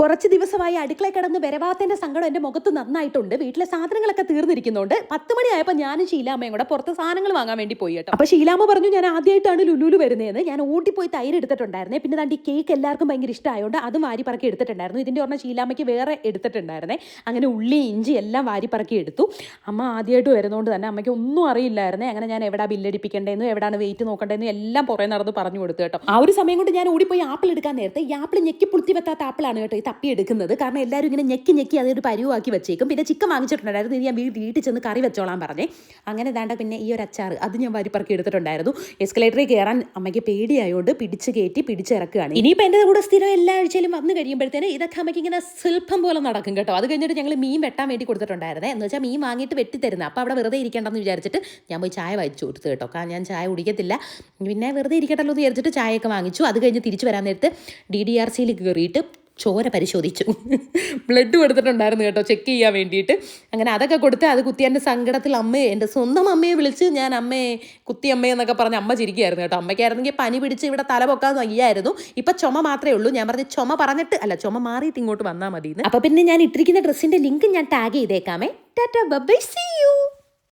കുറച്ച് ദിവസമായി അടുക്കള കിടന്ന് വരവാത്തതിന്റെ സങ്കടം എൻ്റെ മുഖത്ത് നന്നായിട്ടുണ്ട്. വീട്ടിലെ സാധനങ്ങളൊക്കെ തീർന്നിരിക്കുന്നുണ്ട്. 10 മണിയായപ്പോൾ ഞാനും ഷീലാമ്മയും കൂടെ പുറത്ത് സാധനങ്ങൾ വാങ്ങാൻ വേണ്ടി പോയി കേട്ടോ. അപ്പോൾ ഷീലാമ്മ പറഞ്ഞു ഞാൻ ആദ്യമായിട്ടാണ് ലുലുലു വരുന്നതെന്ന്. ഞാൻ ഓടിപ്പോയി തൈര് എടുത്തിട്ടുണ്ടായിരുന്നേ. പിന്നെ ദാണ്ടി കേക്ക് എല്ലാവർക്കും ഭയങ്കര ഇഷ്ടമായതുകൊണ്ട് അതും വാരിപ്പറക്കി എടുത്തിട്ടുണ്ടായിരുന്നു. ഇതിൻ്റെ പറഞ്ഞാൽ ഷീലാമ്മയ്ക്ക് വേറെ എടുത്തിട്ടുണ്ടായിരുന്നേ. അങ്ങനെ ഉള്ളി ഇഞ്ചി എല്ലാം വാരിപ്പറക്കി എടുത്തു. അമ്മ ആദ്യമായിട്ട് വരുന്നതുകൊണ്ട് തന്നെ അമ്മയ്ക്ക് ഒന്നും അറിയില്ലായിരുന്നേ. അങ്ങനെ ഞാൻ എവിടെ ബില്ലടിപ്പിക്കേണ്ടതെന്നും എവിടെയാണ് വെയിറ്റ് നോക്കേണ്ടതെന്നും എല്ലാം പുറകെ നടന്ന് പറഞ്ഞു കൊടുത്തു കേട്ടോ. ആ ഒരു സമയം കൊണ്ട് ഞാൻ ഓടിപ്പോയി ആപ്പിൾ എടുക്കാൻ നേരത്തെ ഈ ആപ്പിൾ ഞെക്കി പുളുത്തി വെത്താത്ത ആപ്പിളാണ് കേട്ടോ ഈ തപ്പി എടുക്കുന്നത്. കാരണം എല്ലാവരും ഇങ്ങനെ ഞെക്കി അതൊരു പരുവാക്കി വെച്ചേക്കും. പിന്നെ ചിക്കൻ വാങ്ങിച്ചിട്ടുണ്ടായിരുന്നു. ഇത് ഞാൻ വീട്ടിൽ ചെന്ന് കറി വെച്ചോളാൻ പറഞ്ഞേ. അങ്ങനെ ദാണ്ട പിന്നെ ഈ ഒരു അച്ചാർ അത് ഞാൻ വാരിപ്പറക്കി എടുത്തിട്ടുണ്ടായിരുന്നു. എസ്കലേറ്ററിൽ കയറാൻ അമ്മയ്ക്ക് പേടിയായതുകൊണ്ട് പിടിച്ച് കയറ്റി പിടിച്ചിറക്കുകയാണ്. ഇനിയിപ്പോൾ എൻ്റെ കൂടെ സ്ഥിരം എല്ലാ ആഴ്ചയിലും വന്ന് കഴിയുമ്പോഴത്തേന് ഇതൊക്കെ അമ്മയ്ക്ക് ഇങ്ങനെ ശില്പം പോലെ നടക്കും കേട്ടോ. അത് കഴിഞ്ഞിട്ട് ഞങ്ങൾ മീൻ വെട്ടാൻ വേണ്ടി കൊടുത്തിട്ടുണ്ടായിരുന്നേ. എന്ന് വെച്ചാൽ മീൻ വാങ്ങിയിട്ട് വെട്ടിത്തരുന്നത്. അപ്പോൾ അവിടെ വെറുതെ ഇരിക്കേണ്ടെന്ന് വിചാരിച്ചിട്ട് ഞാൻ പോയി ചായ വാങ്ങിച്ചു കൊടുത്തു കേട്ടോ. കാരണം ഞാൻ ചായ കുടിക്കത്തില്ല, പിന്നെ വെറുതെ ഇരിക്കട്ടല്ലോ എന്ന് വിചാരിച്ചിട്ട് ചായയൊക്കെ വാങ്ങിച്ചു. അത് കഴിഞ്ഞ് തിരിച്ച് വരാൻ നേരത്ത് DDRCയിൽ കയറിയിട്ട് ചോര പരിശോധിച്ചു. ബ്ലഡ് കൊടുത്തിട്ടുണ്ടായിരുന്നു കേട്ടോ ചെക്ക് ചെയ്യാൻ വേണ്ടിയിട്ട്. അങ്ങനെ അതൊക്കെ കൊടുത്ത് അത് കുത്തിയതിൻ്റെ സങ്കടത്തിൽ അമ്മയെ എൻ്റെ സ്വന്തം അമ്മയെ വിളിച്ച് ഞാൻ അമ്മയെ കുത്തി അമ്മയെന്നൊക്കെ പറഞ്ഞ് അമ്മ ചിരിക്കുകയായിരുന്നു കേട്ടോ. അമ്മയ്ക്കായിരുന്നെങ്കിൽ പനി പിടിച്ച് ഇവിടെ തല പൊക്കാൻ വയ്യായിരുന്നു. ഇപ്പം ചുമ മാത്രമേ ഉള്ളൂ. ഞാൻ പറഞ്ഞ് ചുമ പറഞ്ഞിട്ട് അല്ല ചുമ മാറിയിട്ട് ഇങ്ങോട്ട് വന്നാൽ മതി എന്ന്. അപ്പോൾ പിന്നെ ഞാൻ ഇട്ടിരിക്കുന്ന ഡ്രസ്സിൻ്റെ ലിങ്ക് ഞാൻ ടാഗ് ചെയ്തേക്കാമേ. Tata bye bye see.